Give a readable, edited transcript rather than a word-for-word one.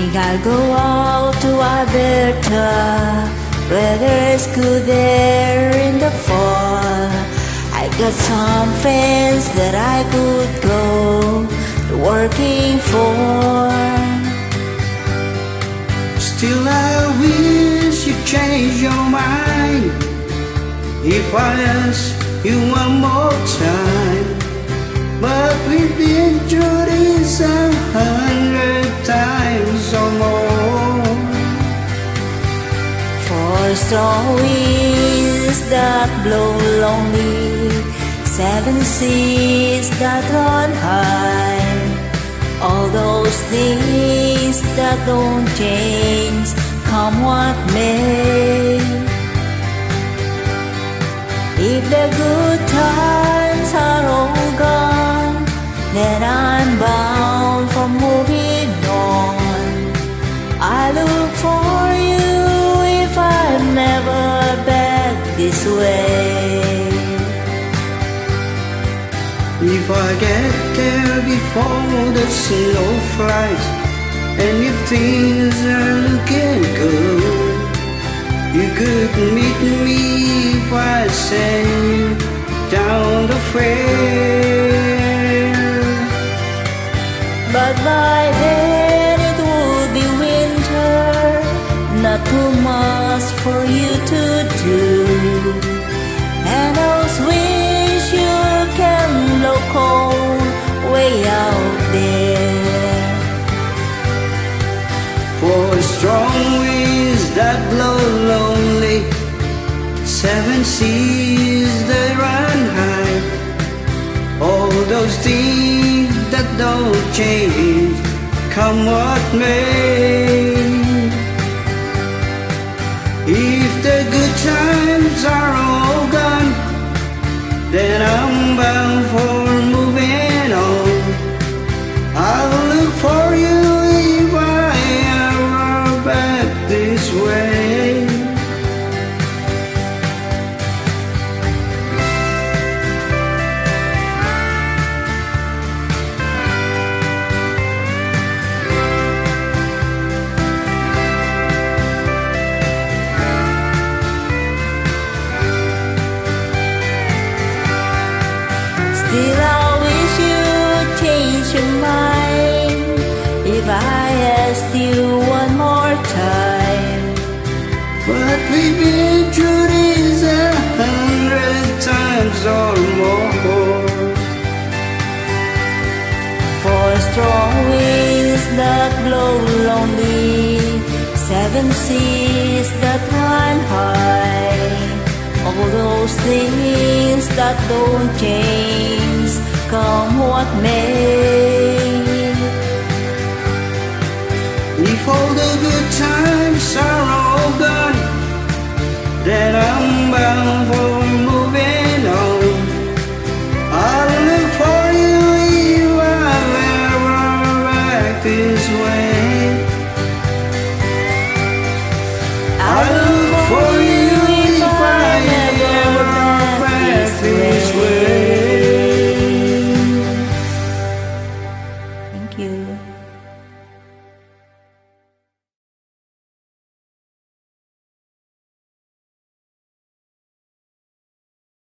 think I'll go out to Alberta, weather's good there in the fall. I got some friends that I could go working for. Still I wish you change your mind. If I ask you one more time, but we've been through this 100 times or more. For strong winds that blow lonely, 7 seas that run high, all those things that don't change, come what may. If the good times are all gone, then I'm bound for moving on. I look for you if I'm never back this way. If I get there before the snow flies, and if things are looking good, you could meet me if I send you down the fair. But by then it would be winter, not too much for you to do, and those winds sure can blow cold way out there. For strong winds that blow lonely, 7 seas that run high, all those things that don't change, come what may. If the good times are all gone, then I'm bound for moving on. I'll look for you if I ever back this way. Still I wish you'd change your mind if I asked you one more time. But we've been through this 100 times or more. For strong winds that blow lonely, 7 seas that run high, all those things that don't change, come what may. If all the good times are all gone, then I'm bound for moving on. I'll look for you if I'll ever back this way. I'll look for you if I ever back this way. Thank you.